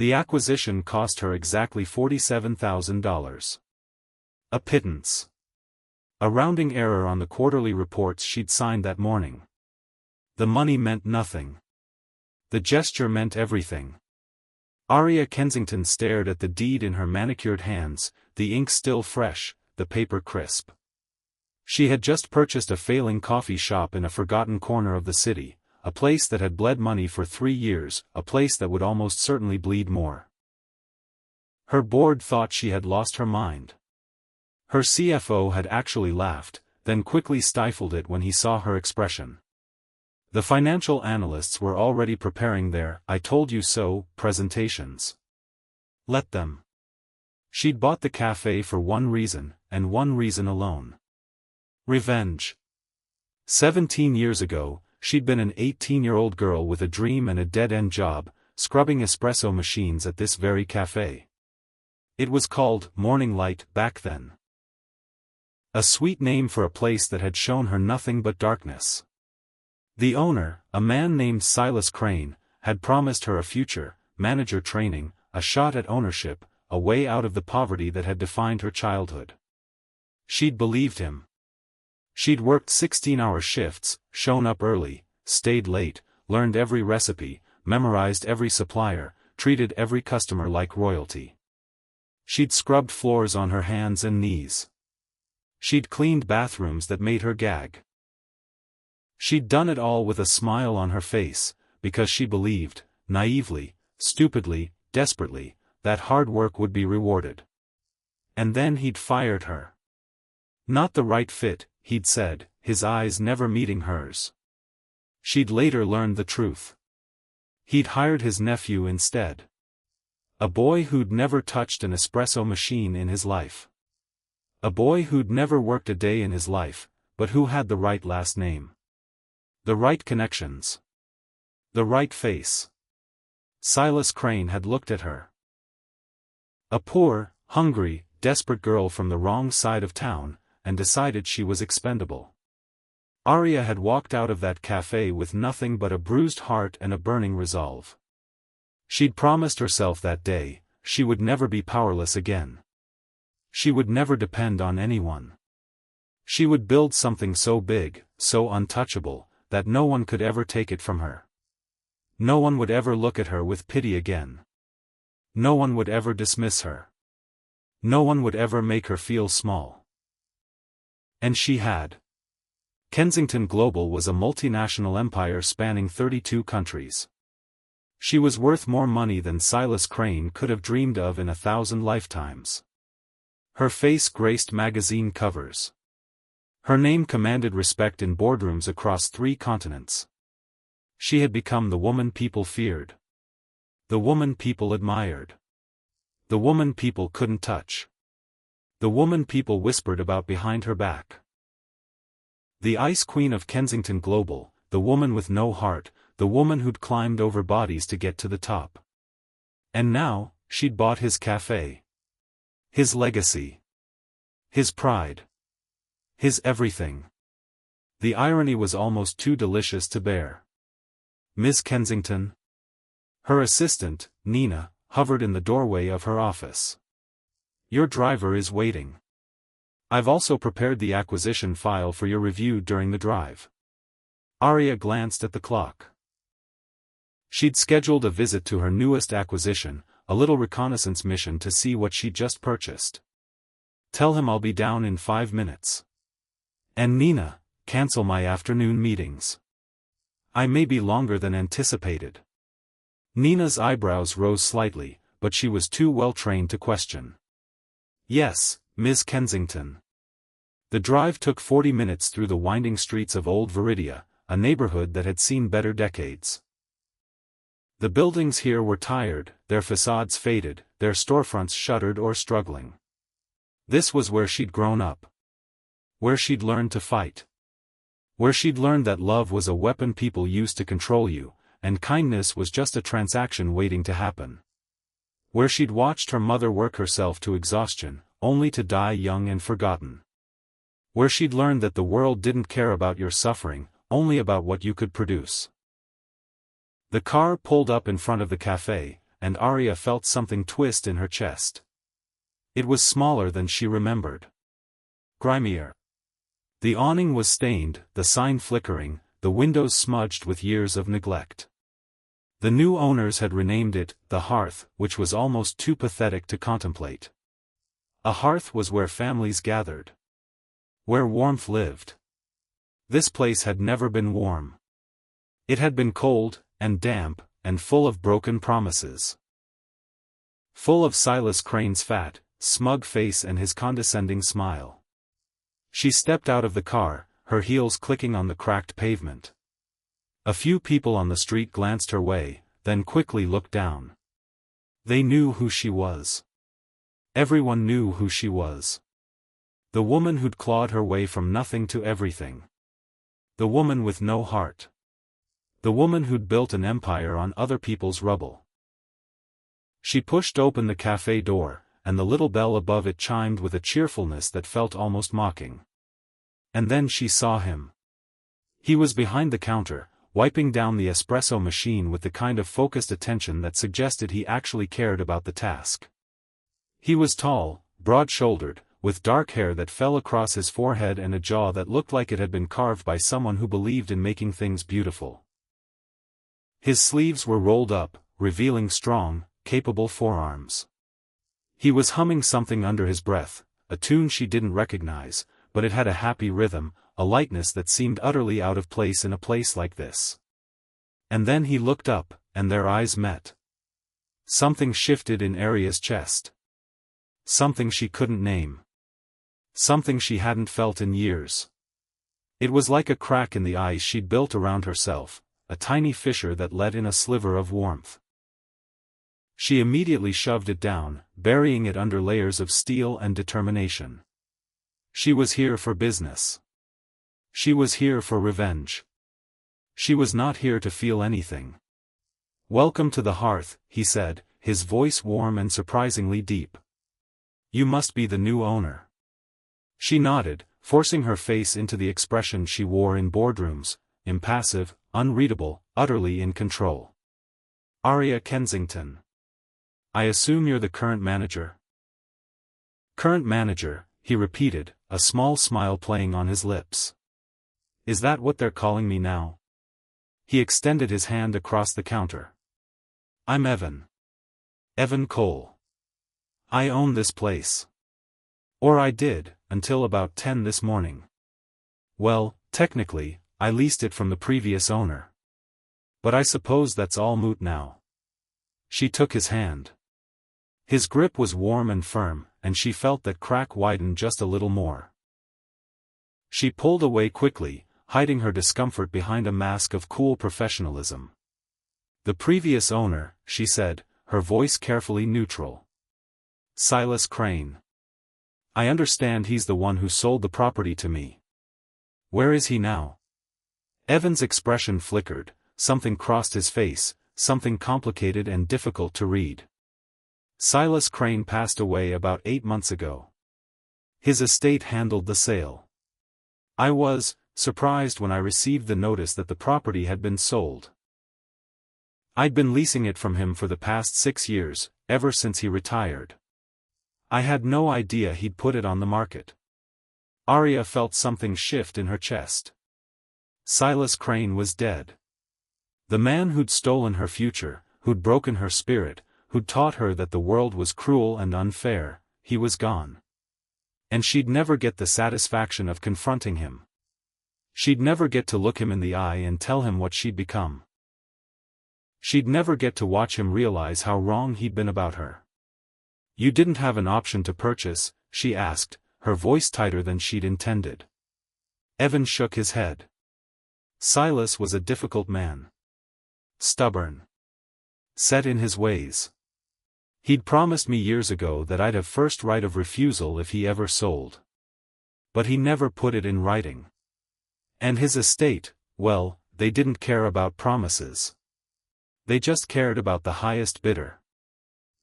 The acquisition cost her exactly $47,000. A pittance. A rounding error on the quarterly reports she'd signed that morning. The money meant nothing. The gesture meant everything. Aria Kensington stared at the deed in her manicured hands, the ink still fresh, the paper crisp. She had just purchased a failing coffee shop in a forgotten corner of the city, a place that had bled money for 3 years, a place that would almost certainly bleed more. Her board thought she had lost her mind. Her CFO had actually laughed, then quickly stifled it when he saw her expression. The financial analysts were already preparing their "I told you so" presentations. Let them. She'd bought the cafe for one reason, and one reason alone. Revenge. 17 years ago, she'd been an 18-year-old girl with a dream and a dead-end job, scrubbing espresso machines at this very cafe. It was called Morning Light back then. A sweet name for a place that had shown her nothing but darkness. The owner, a man named Silas Crane, had promised her a future, manager training, a shot at ownership, a way out of the poverty that had defined her childhood. She'd believed him. She'd worked 16-hour shifts, shown up early, stayed late, learned every recipe, memorized every supplier, treated every customer like royalty. She'd scrubbed floors on her hands and knees. She'd cleaned bathrooms that made her gag. She'd done it all with a smile on her face, because she believed, naively, stupidly, desperately, that hard work would be rewarded. And then he'd fired her. Not the right fit, he'd said, his eyes never meeting hers. She'd later learned the truth. He'd hired his nephew instead. A boy who'd never touched an espresso machine in his life. A boy who'd never worked a day in his life, but who had the right last name. The right connections. The right face. Silas Crane had looked at her. A poor, hungry, desperate girl from the wrong side of town, and decided she was expendable. Aria had walked out of that cafe with nothing but a bruised heart and a burning resolve. She'd promised herself that day, she would never be powerless again. She would never depend on anyone. She would build something so big, so untouchable, that no one could ever take it from her. No one would ever look at her with pity again. No one would ever dismiss her. No one would ever make her feel small. And she had. Kensington Global was a multinational empire spanning 32 countries. She was worth more money than Silas Crane could have dreamed of in 1,000 lifetimes. Her face graced magazine covers. Her name commanded respect in boardrooms across 3 continents. She had become the woman people feared. The woman people admired. The woman people couldn't touch. The woman people whispered about behind her back. The Ice Queen of Kensington Global, the woman with no heart, the woman who'd climbed over bodies to get to the top. And now, she'd bought his cafe. His legacy. His pride. His everything. The irony was almost too delicious to bear. Miss Kensington? Her assistant, Nina, hovered in the doorway of her office. Your driver is waiting. I've also prepared the acquisition file for your review during the drive. Aria glanced at the clock. She'd scheduled a visit to her newest acquisition, a little reconnaissance mission to see what she'd just purchased. Tell him I'll be down in 5 minutes. And Nina, cancel my afternoon meetings. I may be longer than anticipated. Nina's eyebrows rose slightly, but she was too well trained to question. Yes, Ms. Kensington. The drive took 40 minutes through the winding streets of Old Viridia, a neighborhood that had seen better decades. The buildings here were tired, their facades faded, their storefronts shuttered or struggling. This was where she'd grown up. Where she'd learned to fight. Where she'd learned that love was a weapon people used to control you, and kindness was just a transaction waiting to happen. Where she'd watched her mother work herself to exhaustion, only to die young and forgotten. Where she'd learned that the world didn't care about your suffering, only about what you could produce. The car pulled up in front of the cafe, and Arya felt something twist in her chest. It was smaller than she remembered. Grimier. The awning was stained, the sign flickering, the windows smudged with years of neglect. The new owners had renamed it, the Hearth, which was almost too pathetic to contemplate. A hearth was where families gathered. Where warmth lived. This place had never been warm. It had been cold, and damp, and full of broken promises. Full of Silas Crane's fat, smug face and his condescending smile. She stepped out of the car, her heels clicking on the cracked pavement. A few people on the street glanced her way, then quickly looked down. They knew who she was. Everyone knew who she was. The woman who'd clawed her way from nothing to everything. The woman with no heart. The woman who'd built an empire on other people's rubble. She pushed open the cafe door, and the little bell above it chimed with a cheerfulness that felt almost mocking. And then she saw him. He was behind the counter, wiping down the espresso machine with the kind of focused attention that suggested he actually cared about the task. He was tall, broad-shouldered, with dark hair that fell across his forehead and a jaw that looked like it had been carved by someone who believed in making things beautiful. His sleeves were rolled up, revealing strong, capable forearms. He was humming something under his breath, a tune she didn't recognize, but it had a happy rhythm, a lightness that seemed utterly out of place in a place like this. And then he looked up, and their eyes met. Something shifted in Arya's chest. Something she couldn't name. Something she hadn't felt in years. It was like a crack in the ice she'd built around herself, a tiny fissure that let in a sliver of warmth. She immediately shoved it down, burying it under layers of steel and determination. She was here for business. She was here for revenge. She was not here to feel anything. "Welcome to the hearth," he said, his voice warm and surprisingly deep. "You must be the new owner." She nodded, forcing her face into the expression she wore in boardrooms, impassive, unreadable, utterly in control. "Arya Kensington. I assume you're the current manager?" "Current manager," he repeated, a small smile playing on his lips. "Is that what they're calling me now?" He extended his hand across the counter. "I'm Evan. Evan Cole. I own this place. Or I did, until about 10 this morning. Well, technically, I leased it from the previous owner. But I suppose that's all moot now." She took his hand. His grip was warm and firm, and she felt that crack widen just a little more. She pulled away quickly, hiding her discomfort behind a mask of cool professionalism. "The previous owner," she said, her voice carefully neutral. "Silas Crane. I understand he's the one who sold the property to me. Where is he now?" Evan's expression flickered, something crossed his face, something complicated and difficult to read. "Silas Crane passed away about 8 months ago. His estate handled the sale. I was surprised when I received the notice that the property had been sold. I'd been leasing it from him for the past 6 years, ever since he retired. I had no idea he'd put it on the market." Arya felt something shift in her chest. Silas Crane was dead. The man who'd stolen her future, who'd broken her spirit, who'd taught her that the world was cruel and unfair, he was gone. And she'd never get the satisfaction of confronting him. She'd never get to look him in the eye and tell him what she'd become. She'd never get to watch him realize how wrong he'd been about her. "You didn't have an option to purchase?" she asked, her voice tighter than she'd intended. Evan shook his head. Silas was a difficult man. Stubborn. Set in his ways. He'd promised me years ago that I'd have first right of refusal if he ever sold. But he never put it in writing. And his estate, well, they didn't care about promises. They just cared about the highest bidder.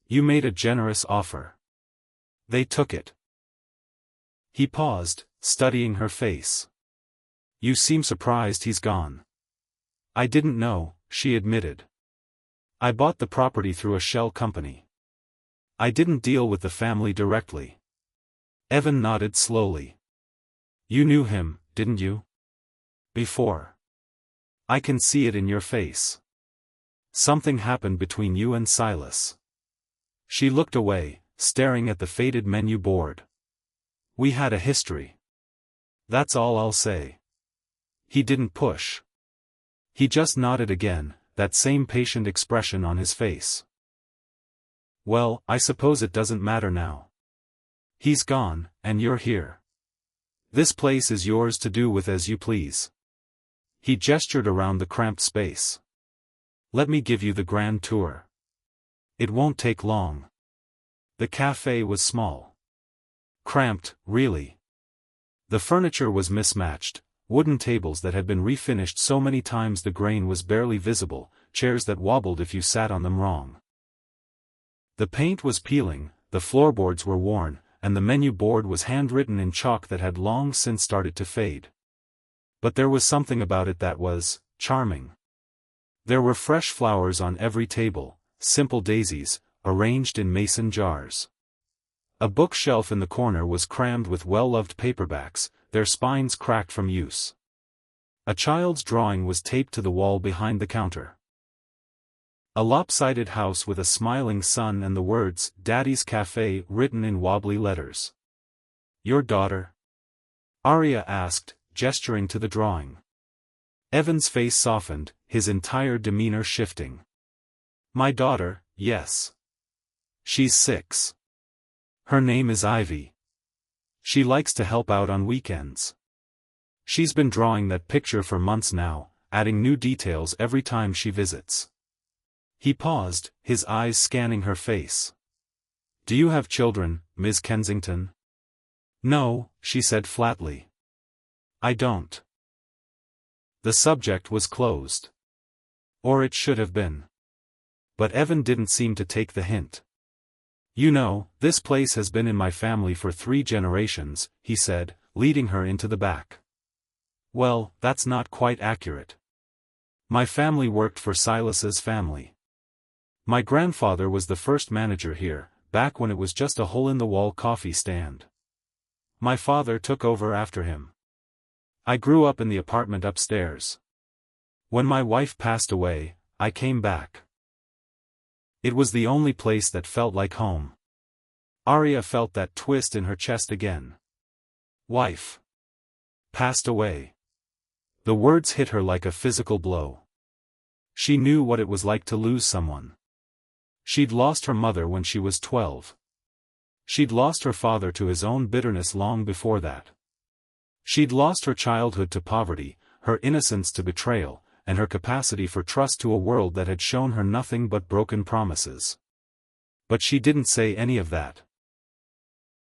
You made a generous offer. They took it." He paused, studying her face. "You seem surprised he's gone." "I didn't know," she admitted. I bought the property through a shell company. I didn't deal with the family directly. Evan nodded slowly. You knew him, didn't you? Before. I can see it in your face. Something happened between you and Silas. She looked away, staring at the faded menu board. We had a history. That's all I'll say. He didn't push. He just nodded again, that same patient expression on his face. Well, I suppose it doesn't matter now. He's gone, and you're here. This place is yours to do with as you please. He gestured around the cramped space. Let me give you the grand tour. It won't take long. The cafe was small. Cramped, really. The furniture was mismatched, wooden tables that had been refinished so many times the grain was barely visible, chairs that wobbled if you sat on them wrong. The paint was peeling, the floorboards were worn, and the menu board was handwritten in chalk that had long since started to fade. But there was something about it that was charming. There were fresh flowers on every table, simple daisies, arranged in mason jars. A bookshelf in the corner was crammed with well-loved paperbacks, their spines cracked from use. A child's drawing was taped to the wall behind the counter. A lopsided house with a smiling sun and the words, Daddy's Café, written in wobbly letters. Your daughter? Arya asked, gesturing to the drawing. Evan's face softened, his entire demeanor shifting. My daughter, yes. She's 6. Her name is Ivy. She likes to help out on weekends. She's been drawing that picture for months now, adding new details every time she visits. He paused, his eyes scanning her face. Do you have children, Ms. Kensington? No, she said flatly. I don't. The subject was closed. Or it should have been. But Evan didn't seem to take the hint. You know, this place has been in my family for 3 generations, he said, leading her into the back. Well, that's not quite accurate. My family worked for Silas's family. My grandfather was the first manager here, back when it was just a hole-in-the-wall coffee stand. My father took over after him. I grew up in the apartment upstairs. When my wife passed away, I came back. It was the only place that felt like home. Arya felt that twist in her chest again. Wife. Passed away. The words hit her like a physical blow. She knew what it was like to lose someone. She'd lost her mother when she was 12. She'd lost her father to his own bitterness long before that. She'd lost her childhood to poverty, her innocence to betrayal, and her capacity for trust to a world that had shown her nothing but broken promises. But she didn't say any of that.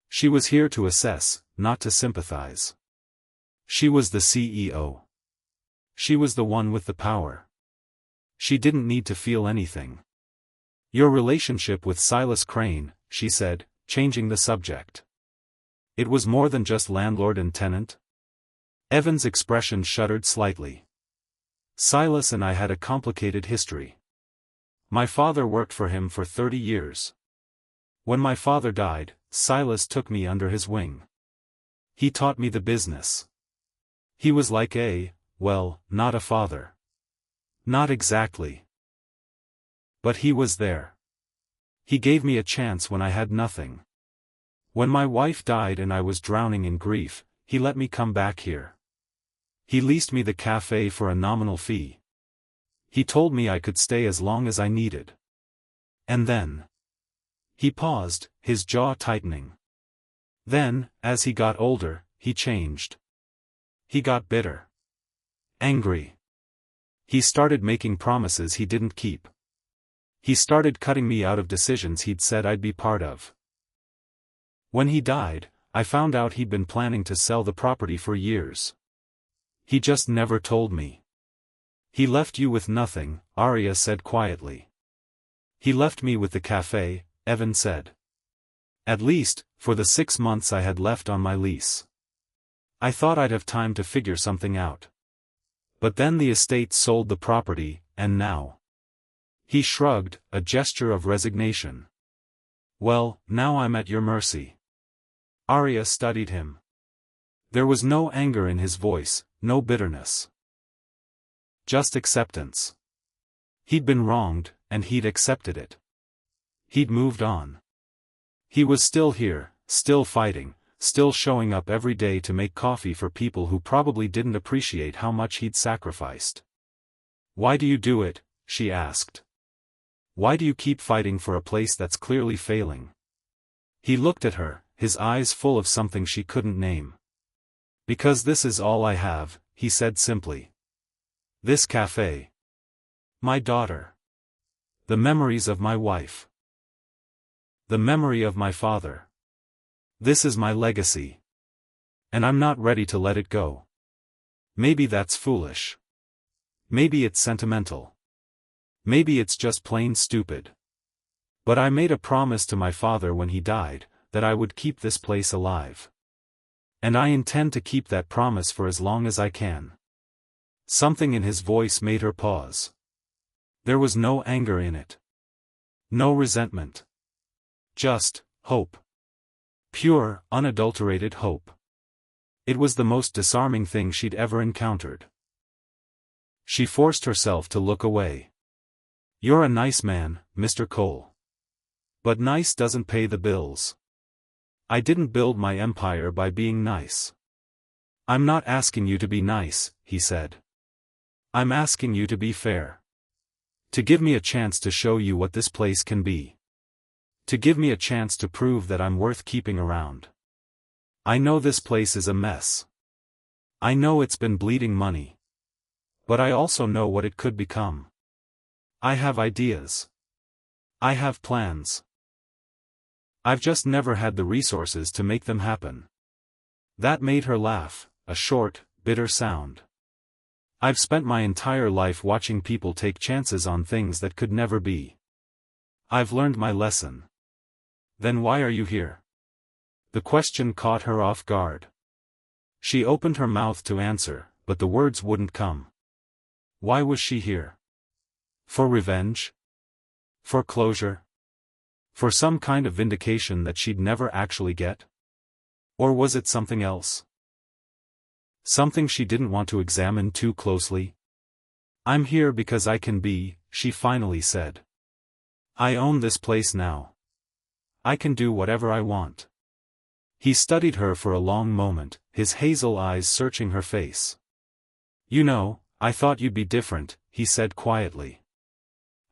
She was here to assess, not to sympathize. She was the CEO. She was the one with the power. She didn't need to feel anything. Your relationship with Silas Crane, she said, changing the subject. It was more than just landlord and tenant? Evan's expression shuddered slightly. Silas and I had a complicated history. My father worked for him for 30 years. When my father died, Silas took me under his wing. He taught me the business. He was like well, not a father. Not exactly. But he was there. He gave me a chance when I had nothing. When my wife died and I was drowning in grief, he let me come back here. He leased me the cafe for a nominal fee. He told me I could stay as long as I needed. And then. He paused, his jaw tightening. Then, as he got older, he changed. He got bitter. Angry. He started making promises he didn't keep. He started cutting me out of decisions he'd said I'd be part of. When he died, I found out he'd been planning to sell the property for years. He just never told me. He left you with nothing, Arya said quietly. He left me with the cafe, Evan said. At least, for the 6 months I had left on my lease. I thought I'd have time to figure something out. But then the estate sold the property, and now. He shrugged, a gesture of resignation. Well, now I'm at your mercy. Arya studied him. There was no anger in his voice, no bitterness. Just acceptance. He'd been wronged, and he'd accepted it. He'd moved on. He was still here, still fighting, still showing up every day to make coffee for people who probably didn't appreciate how much he'd sacrificed. Why do you do it? She asked. Why do you keep fighting for a place that's clearly failing? He looked at her, his eyes full of something she couldn't name. Because this is all I have, he said simply. This cafe. My daughter. The memories of my wife. The memory of my father. This is my legacy. And I'm not ready to let it go. Maybe that's foolish. Maybe it's sentimental. Maybe it's just plain stupid. But I made a promise to my father when he died, that I would keep this place alive. And I intend to keep that promise for as long as I can. Something in his voice made her pause. There was no anger in it. No resentment. Just hope. Pure, unadulterated hope. It was the most disarming thing she'd ever encountered. She forced herself to look away. You're a nice man, Mr. Cole. But nice doesn't pay the bills. I didn't build my empire by being nice. I'm not asking you to be nice, he said. I'm asking you to be fair. To give me a chance to show you what this place can be. To give me a chance to prove that I'm worth keeping around. I know this place is a mess. I know it's been bleeding money. But I also know what it could become. I have ideas. I have plans. I've just never had the resources to make them happen. That made her laugh, a short, bitter sound. I've spent my entire life watching people take chances on things that could never be. I've learned my lesson. Then why are you here? The question caught her off guard. She opened her mouth to answer, but the words wouldn't come. Why was she here? For revenge? For closure? For some kind of vindication that she'd never actually get? Or was it something else? Something she didn't want to examine too closely? I'm here because I can be, she finally said. I own this place now. I can do whatever I want. He studied her for a long moment, his hazel eyes searching her face. You know, I thought you'd be different, he said quietly.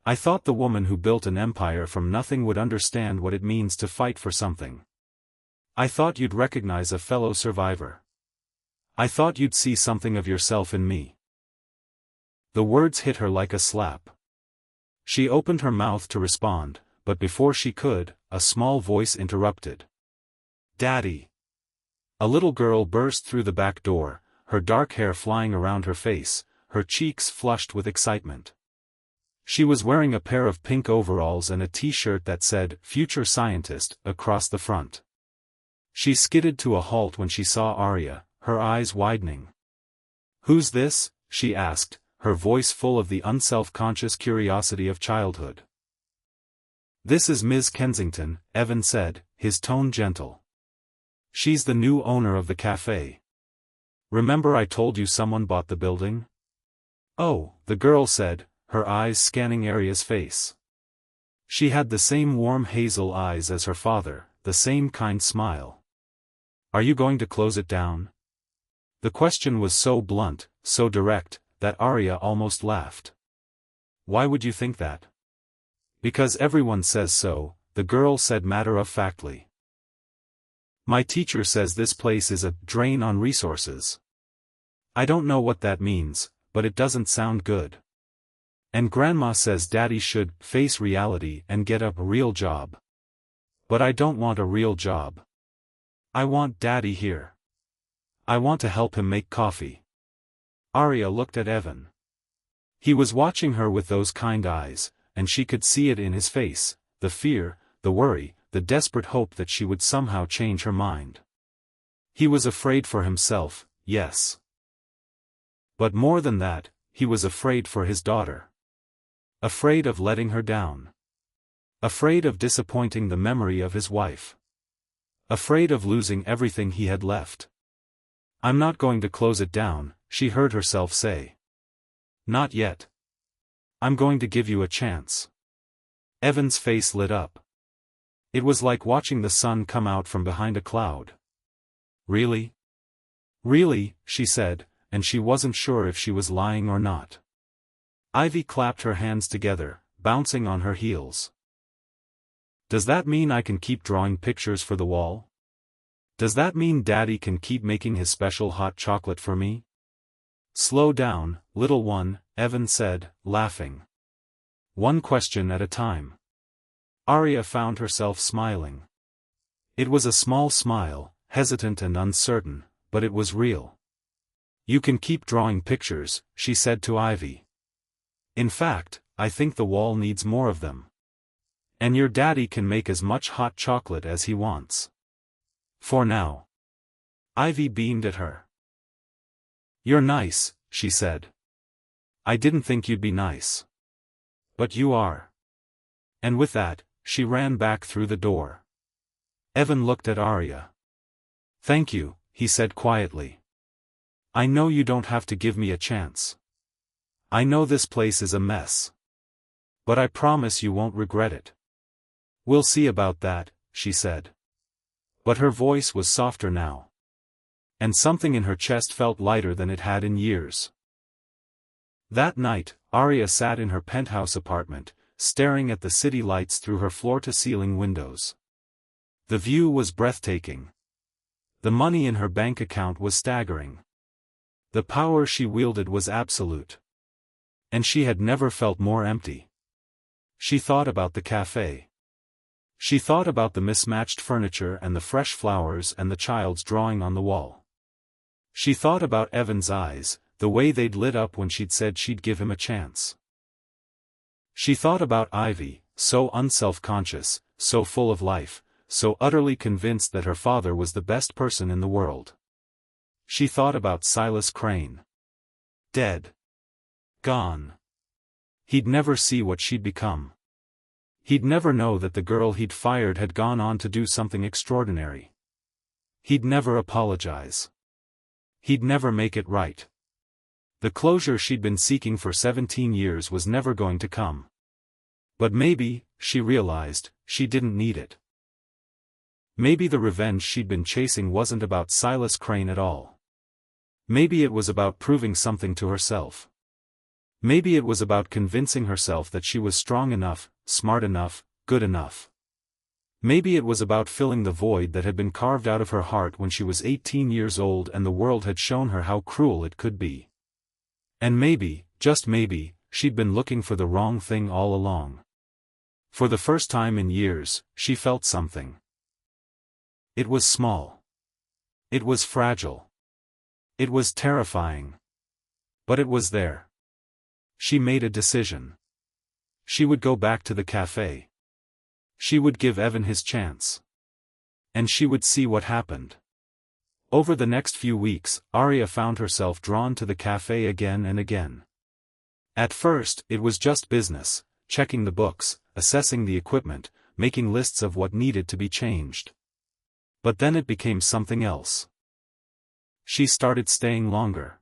I thought the woman who built an empire from nothing would understand what it means to fight for something. I thought you'd recognize a fellow survivor. I thought you'd see something of yourself in me. The words hit her like a slap. She opened her mouth to respond, but before she could, a small voice interrupted. Daddy! A little girl burst through the back door, her dark hair flying around her face, her cheeks flushed with excitement. She was wearing a pair of pink overalls and a t-shirt that said, Future Scientist, across the front. She skidded to a halt when she saw Arya, her eyes widening. Who's this? She asked, her voice full of the unself-conscious curiosity of childhood. This is Ms. Kensington, Evan said, his tone gentle. She's the new owner of the cafe. Remember I told you someone bought the building? Oh, the girl said, her eyes scanning Arya's face. She had the same warm hazel eyes as her father, the same kind smile. Are you going to close it down? The question was so blunt, so direct, that Arya almost laughed. Why would you think that? Because everyone says so, the girl said matter-of-factly. My teacher says this place is a drain on resources. I don't know what that means, but it doesn't sound good. And Grandma says Daddy should face reality and get a real job. But I don't want a real job. I want Daddy here. I want to help him make coffee. Arya looked at Evan. He was watching her with those kind eyes, and she could see it in his face, the fear, the worry, the desperate hope that she would somehow change her mind. He was afraid for himself, yes. But more than that, he was afraid for his daughter. Afraid of letting her down. Afraid of disappointing the memory of his wife. Afraid of losing everything he had left. "I'm not going to close it down," she heard herself say. "Not yet. I'm going to give you a chance." Evan's face lit up. It was like watching the sun come out from behind a cloud. "Really?" "Really," she said, and she wasn't sure if she was lying or not. Ivy clapped her hands together, bouncing on her heels. "Does that mean I can keep drawing pictures for the wall? Does that mean Daddy can keep making his special hot chocolate for me?" "Slow down, little one," Evan said, laughing. "One question at a time." Arya found herself smiling. It was a small smile, hesitant and uncertain, but it was real. "You can keep drawing pictures," she said to Ivy. "In fact, I think the wall needs more of them. And your daddy can make as much hot chocolate as he wants. For now." Ivy beamed at her. "You're nice," she said. "I didn't think you'd be nice. But you are." And with that, she ran back through the door. Evan looked at Arya. "Thank you," he said quietly. "I know you don't have to give me a chance. I know this place is a mess. But I promise you won't regret it." "We'll see about that," she said. But her voice was softer now. And something in her chest felt lighter than it had in years. That night, Arya sat in her penthouse apartment, staring at the city lights through her floor-to-ceiling windows. The view was breathtaking. The money in her bank account was staggering. The power she wielded was absolute. And she had never felt more empty. She thought about the cafe. She thought about the mismatched furniture and the fresh flowers and the child's drawing on the wall. She thought about Evan's eyes, the way they'd lit up when she'd said she'd give him a chance. She thought about Ivy, so unself-conscious, so full of life, so utterly convinced that her father was the best person in the world. She thought about Silas Crane. Dead. Gone. He'd never see what she'd become. He'd never know that the girl he'd fired had gone on to do something extraordinary. He'd never apologize. He'd never make it right. The closure she'd been seeking for 17 years was never going to come. But maybe, she realized, she didn't need it. Maybe the revenge she'd been chasing wasn't about Silas Crane at all. Maybe it was about proving something to herself. Maybe it was about convincing herself that she was strong enough, smart enough, good enough. Maybe it was about filling the void that had been carved out of her heart when she was 18 years old and the world had shown her how cruel it could be. And maybe, just maybe, she'd been looking for the wrong thing all along. For the first time in years, she felt something. It was small. It was fragile. It was terrifying. But it was there. She made a decision. She would go back to the cafe. She would give Evan his chance. And she would see what happened. Over the next few weeks, Arya found herself drawn to the cafe again and again. At first, it was just business, checking the books, assessing the equipment, making lists of what needed to be changed. But then it became something else. She started staying longer.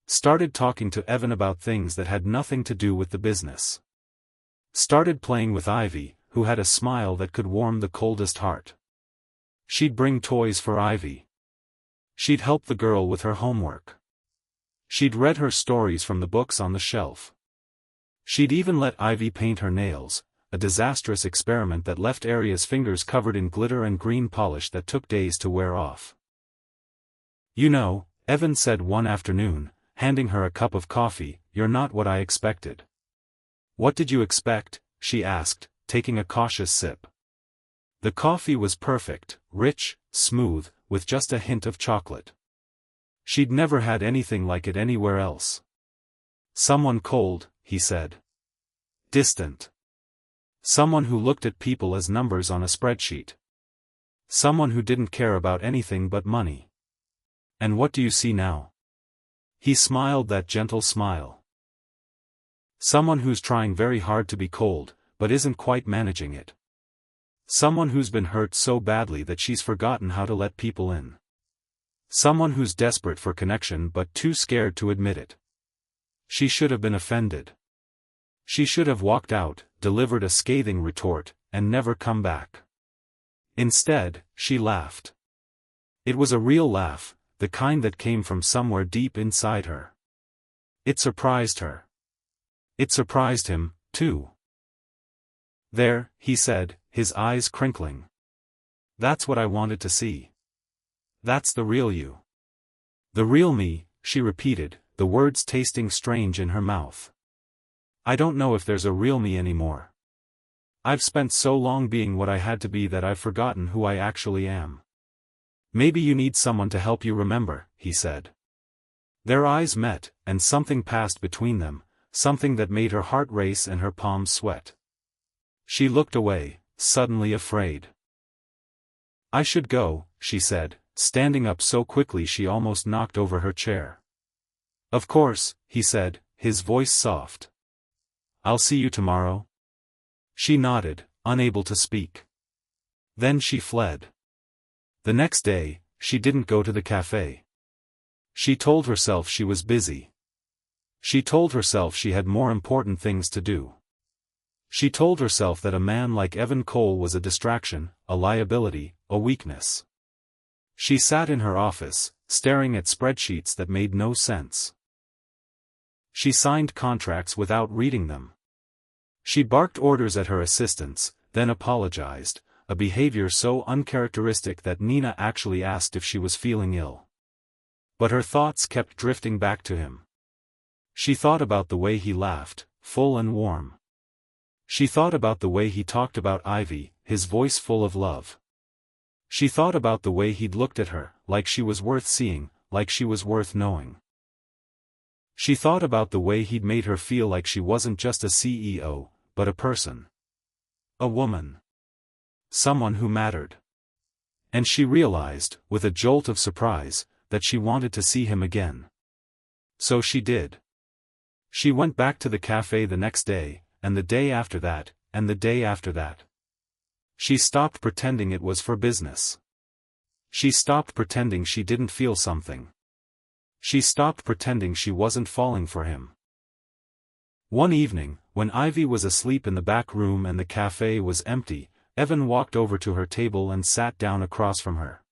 Started talking to Evan about things that had nothing to do with the business. Started playing with Ivy, who had a smile that could warm the coldest heart. She'd bring toys for Ivy. She'd help the girl with her homework. She'd read her stories from the books on the shelf. She'd even let Ivy paint her nails, a disastrous experiment that left Arya's fingers covered in glitter and green polish that took days to wear off. "You know," Evan said one afternoon, handing her a cup of coffee, "you're not what I expected." "What did you expect?" she asked, taking a cautious sip. The coffee was perfect, rich, smooth, with just a hint of chocolate. She'd never had anything like it anywhere else. "Someone cold," he said. "Distant. Someone who looked at people as numbers on a spreadsheet. Someone who didn't care about anything but money. And what do you see now?" He smiled that gentle smile. Someone who's trying very hard to be cold, but isn't quite managing it. Someone who's been hurt so badly that she's forgotten how to let people in. Someone who's desperate for connection but too scared to admit it. She should have been offended. She should have walked out, delivered a scathing retort, and never come back. Instead, she laughed. It was a real laugh, the kind that came from somewhere deep inside her. It surprised her. It surprised him, too. "There," he said, his eyes crinkling. "That's what I wanted to see. That's the real you." "The real me," she repeated, the words tasting strange in her mouth. "I don't know if there's a real me anymore. I've spent so long being what I had to be that I've forgotten who I actually am." "Maybe you need someone to help you remember," he said. Their eyes met, and something passed between them, something that made her heart race and her palms sweat. She looked away, suddenly afraid. "I should go," she said, standing up so quickly she almost knocked over her chair. "Of course," he said, his voice soft. "I'll see you tomorrow?" She nodded, unable to speak. Then she fled. The next day, she didn't go to the cafe. She told herself she was busy. She told herself she had more important things to do. She told herself that a man like Evan Cole was a distraction, a liability, a weakness. She sat in her office, staring at spreadsheets that made no sense. She signed contracts without reading them. She barked orders at her assistants, then apologized, a behavior so uncharacteristic that Nina actually asked if she was feeling ill. But her thoughts kept drifting back to him. She thought about the way he laughed, full and warm. She thought about the way he talked about Ivy, his voice full of love. She thought about the way he'd looked at her, like she was worth seeing, like she was worth knowing. She thought about the way he'd made her feel like she wasn't just a CEO, but a person. A woman. Someone who mattered. And she realized, with a jolt of surprise, that she wanted to see him again. So she did. She went back to the cafe the next day, and the day after that, and the day after that. She stopped pretending it was for business. She stopped pretending she didn't feel something. She stopped pretending she wasn't falling for him. One evening, when Ivy was asleep in the back room and the cafe was empty, Evan walked over to her table and sat down across from her.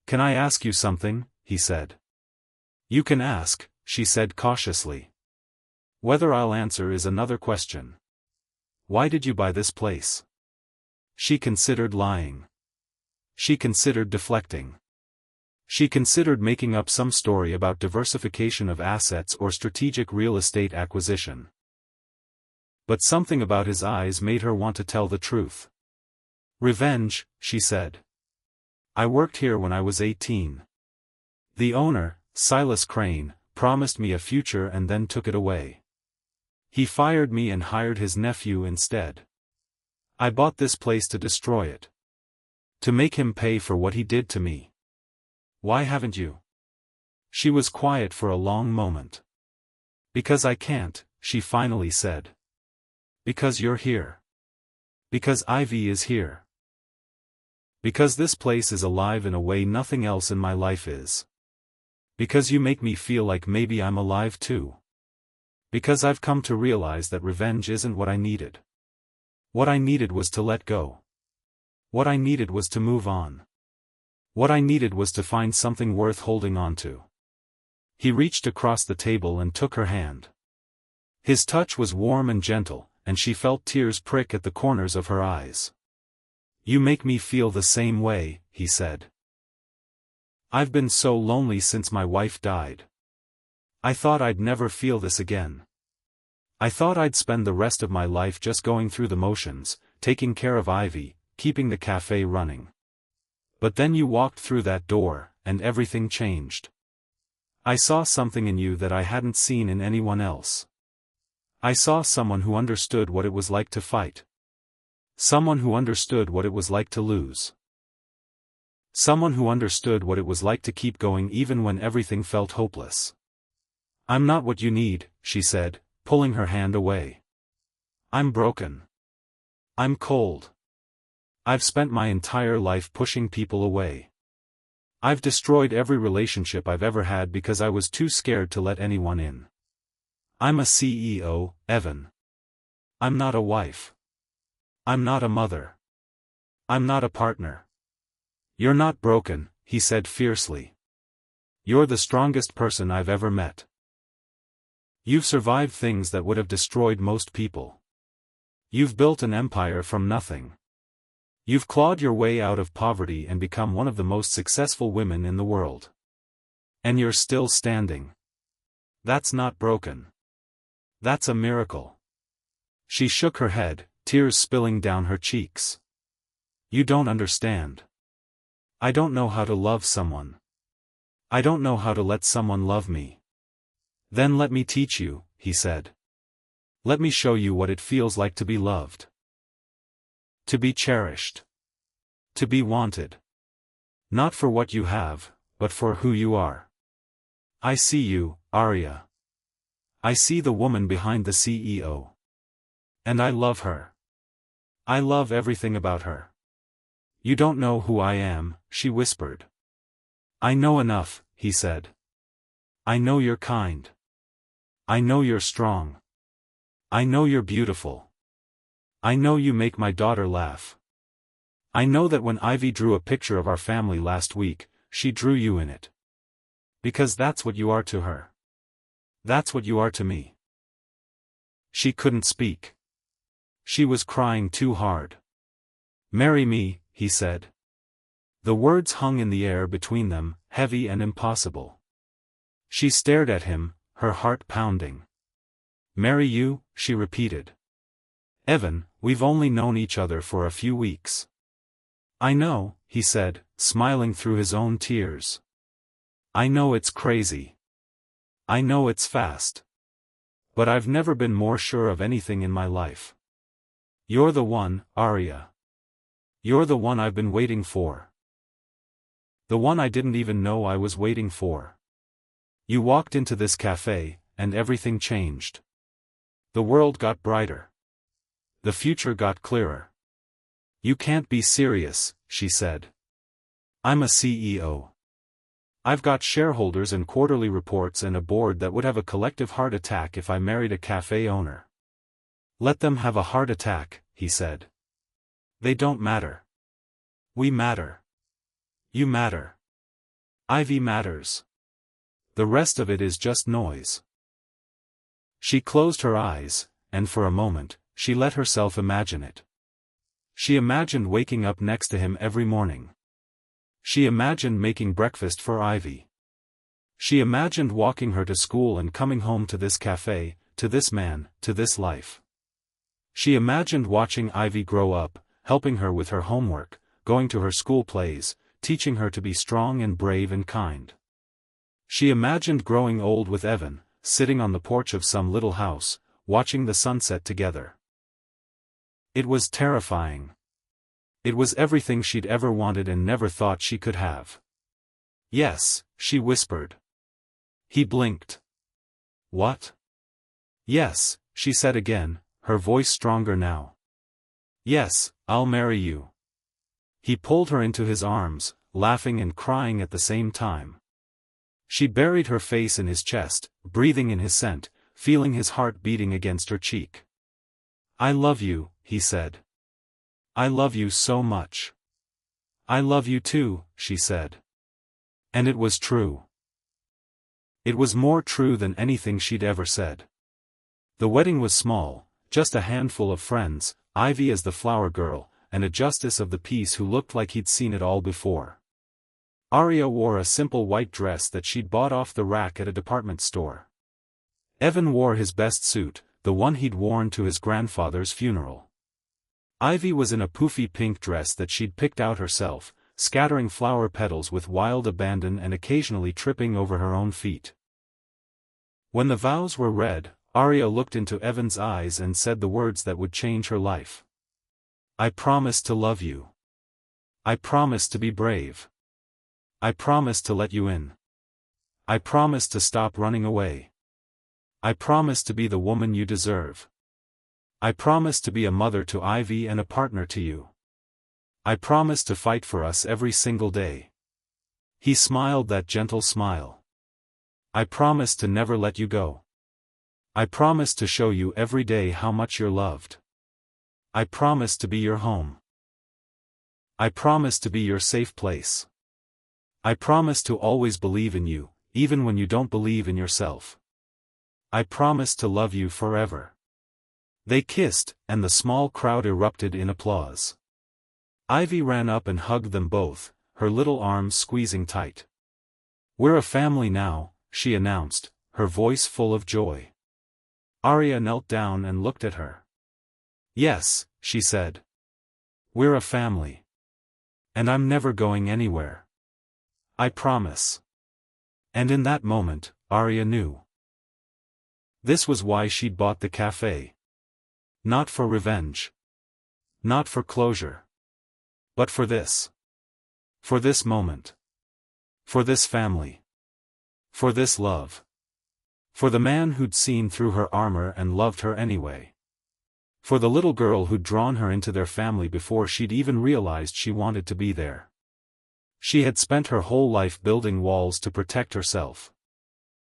"Can I ask you something?" he said. "You can ask," she said cautiously. "Whether I'll answer is another question. Why did you buy this place?" She considered lying. She considered deflecting. She considered making up some story about diversification of assets or strategic real estate acquisition. But something about his eyes made her want to tell the truth. "Revenge," she said. "I worked here when I was 18. The owner, Silas Crane, promised me a future and then took it away. He fired me and hired his nephew instead. I bought this place to destroy it. To make him pay for what he did to me. Why haven't you?" She was quiet for a long moment. "Because I can't," she finally said. "Because you're here. Because Ivy is here. Because this place is alive in a way nothing else in my life is. Because you make me feel like maybe I'm alive too. Because I've come to realize that revenge isn't what I needed. What I needed was to let go. What I needed was to move on. What I needed was to find something worth holding on to." He reached across the table and took her hand. His touch was warm and gentle, and she felt tears prick at the corners of her eyes. "You make me feel the same way," he said. "I've been so lonely since my wife died. I thought I'd never feel this again. I thought I'd spend the rest of my life just going through the motions, taking care of Ivy, keeping the cafe running. But then you walked through that door, and everything changed. I saw something in you that I hadn't seen in anyone else. I saw someone who understood what it was like to fight. Someone who understood what it was like to lose. Someone who understood what it was like to keep going even when everything felt hopeless." "I'm not what you need," she said, pulling her hand away. I'm broken. I'm cold. I've spent my entire life pushing people away. I've destroyed every relationship I've ever had because I was too scared to let anyone in. I'm a CEO, Evan. I'm not a wife. I'm not a mother. I'm not a partner. You're not broken, he said fiercely. You're the strongest person I've ever met. You've survived things that would have destroyed most people. You've built an empire from nothing. You've clawed your way out of poverty and become one of the most successful women in the world. And you're still standing. That's not broken. That's a miracle. She shook her head, tears spilling down her cheeks. You don't understand. I don't know how to love someone. I don't know how to let someone love me. Then let me teach you, he said. Let me show you what it feels like to be loved. To be cherished. To be wanted. Not for what you have, but for who you are. I see you, Arya. I see the woman behind the CEO. And I love her. I love everything about her. You don't know who I am, she whispered. I know enough, he said. I know you're kind. I know you're strong. I know you're beautiful. I know you make my daughter laugh. I know that when Ivy drew a picture of our family last week, she drew you in it. Because that's what you are to her. That's what you are to me. She couldn't speak. She was crying too hard. Marry me, he said. The words hung in the air between them, heavy and impossible. She stared at him, her heart pounding. Marry you, she repeated. Evan, we've only known each other for a few weeks. I know, he said, smiling through his own tears. I know it's crazy. I know it's fast. But I've never been more sure of anything in my life. You're the one, Arya. You're the one I've been waiting for. The one I didn't even know I was waiting for. You walked into this cafe, and everything changed. The world got brighter. The future got clearer. You can't be serious, she said. I'm a CEO. I've got shareholders and quarterly reports and a board that would have a collective heart attack if I married a cafe owner. Let them have a heart attack, he said. They don't matter. We matter. You matter. Ivy matters. The rest of it is just noise. She closed her eyes, and for a moment, she let herself imagine it. She imagined waking up next to him every morning. She imagined making breakfast for Ivy. She imagined walking her to school and coming home to this cafe, to this man, to this life. She imagined watching Ivy grow up, helping her with her homework, going to her school plays, teaching her to be strong and brave and kind. She imagined growing old with Evan, sitting on the porch of some little house, watching the sunset together. It was terrifying. It was everything she'd ever wanted and never thought she could have. Yes, she whispered. He blinked. What? Yes, she said again, her voice stronger now. Yes, I'll marry you. He pulled her into his arms, laughing and crying at the same time. She buried her face in his chest, breathing in his scent, feeling his heart beating against her cheek. I love you, he said. I love you so much. I love you too, she said. And it was true. It was more true than anything she'd ever said. The wedding was small, just a handful of friends, Ivy as the flower girl, and a justice of the peace who looked like he'd seen it all before. Arya wore a simple white dress that she'd bought off the rack at a department store. Evan wore his best suit, the one he'd worn to his grandfather's funeral. Ivy was in a poofy pink dress that she'd picked out herself, scattering flower petals with wild abandon and occasionally tripping over her own feet. When the vows were read, Arya looked into Evan's eyes and said the words that would change her life. I promise to love you. I promise to be brave. I promise to let you in. I promise to stop running away. I promise to be the woman you deserve. I promise to be a mother to Ivy and a partner to you. I promise to fight for us every single day." He smiled that gentle smile. "I promise to never let you go. I promise to show you every day how much you're loved. I promise to be your home. I promise to be your safe place. I promise to always believe in you, even when you don't believe in yourself. I promise to love you forever." They kissed, and the small crowd erupted in applause. Ivy ran up and hugged them both, her little arms squeezing tight. "We're a family now," she announced, her voice full of joy. Arya knelt down and looked at her. "Yes," she said. "We're a family. And I'm never going anywhere. I promise." And in that moment, Arya knew. This was why she'd bought the cafe. Not for revenge. Not for closure. But for this. For this moment. For this family. For this love. For the man who'd seen through her armor and loved her anyway. For the little girl who'd drawn her into their family before she'd even realized she wanted to be there. She had spent her whole life building walls to protect herself.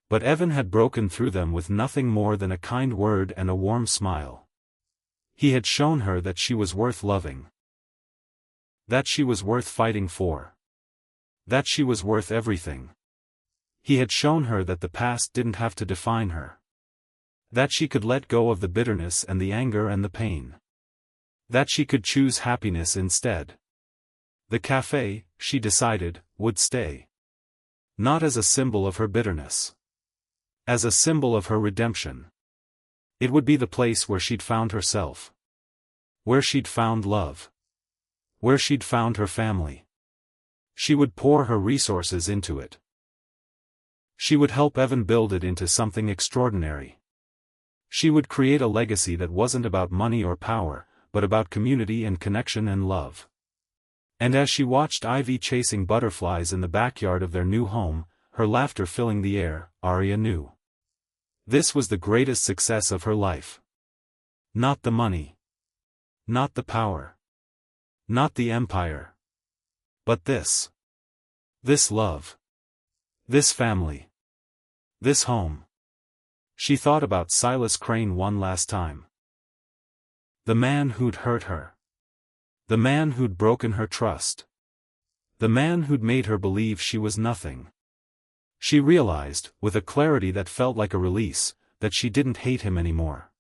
But Evan had broken through them with nothing more than a kind word and a warm smile. He had shown her that she was worth loving. That she was worth fighting for. That she was worth everything. He had shown her that the past didn't have to define her. That she could let go of the bitterness and the anger and the pain. That she could choose happiness instead. The cafe, she decided, would stay. Not as a symbol of her bitterness. As a symbol of her redemption. It would be the place where she'd found herself. Where she'd found love. Where she'd found her family. She would pour her resources into it. She would help Evan build it into something extraordinary. She would create a legacy that wasn't about money or power, but about community and connection and love. And as she watched Ivy chasing butterflies in the backyard of their new home, her laughter filling the air, Arya knew. This was the greatest success of her life. Not the money. Not the power. Not the empire. But this. This love. This family. This home. She thought about Silas Crane one last time. The man who'd hurt her. The man who'd broken her trust. The man who'd made her believe she was nothing. She realized, with a clarity that felt like a release, that she didn't hate him anymore.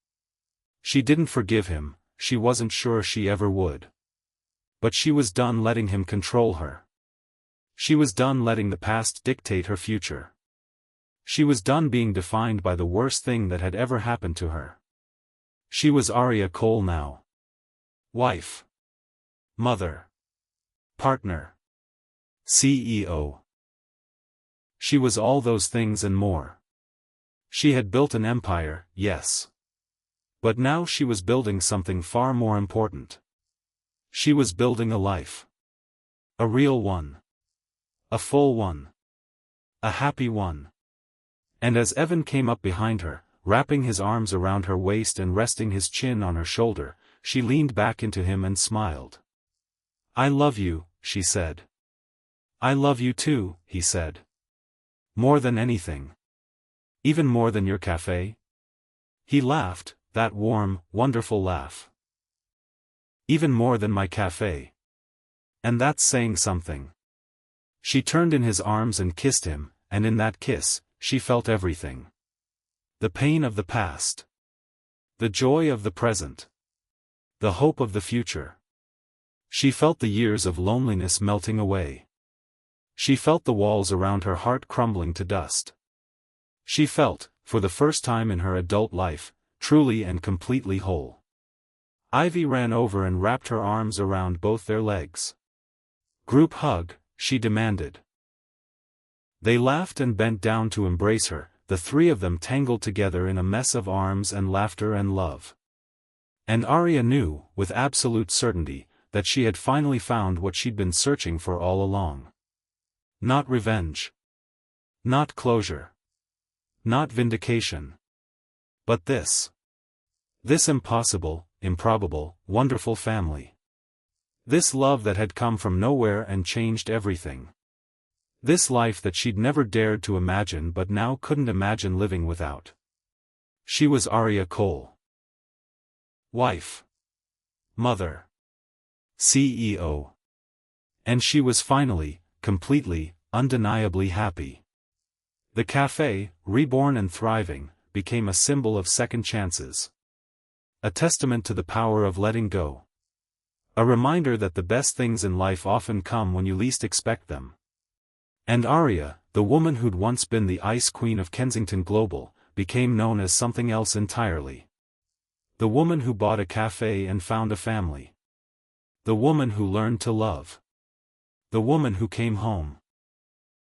She didn't forgive him, she wasn't sure she ever would. But she was done letting him control her. She was done letting the past dictate her future. She was done being defined by the worst thing that had ever happened to her. She was Arya Cole now. Wife. Mother. Partner. CEO. She was all those things and more. She had built an empire, yes. But now she was building something far more important. She was building a life. A real one. A full one. A happy one. And as Evan came up behind her, wrapping his arms around her waist and resting his chin on her shoulder, she leaned back into him and smiled. "I love you," she said. "I love you too," he said. "More than anything. Even more than your cafe?" He laughed, that warm, wonderful laugh. "Even more than my cafe. And that's saying something." She turned in his arms and kissed him, and in that kiss, she felt everything. The pain of the past. The joy of the present. The hope of the future. She felt the years of loneliness melting away. She felt the walls around her heart crumbling to dust. She felt, for the first time in her adult life, truly and completely whole. Ivy ran over and wrapped her arms around both their legs. "Group hug," she demanded. They laughed and bent down to embrace her, the three of them tangled together in a mess of arms and laughter and love. And Arya knew, with absolute certainty, that she had finally found what she'd been searching for all along. Not revenge. Not closure. Not vindication. But this impossible, improbable, wonderful family. This love that had come from nowhere and changed everything. This life that she'd never dared to imagine but now couldn't imagine living without. She was Arya Cole. Wife. Mother. CEO. And she was finally, completely, undeniably happy. The cafe, reborn and thriving, became a symbol of second chances. A testament to the power of letting go. A reminder that the best things in life often come when you least expect them. And Arya, the woman who'd once been the ice queen of Kensington Global, became known as something else entirely. The woman who bought a cafe and found a family. The woman who learned to love. The woman who came home.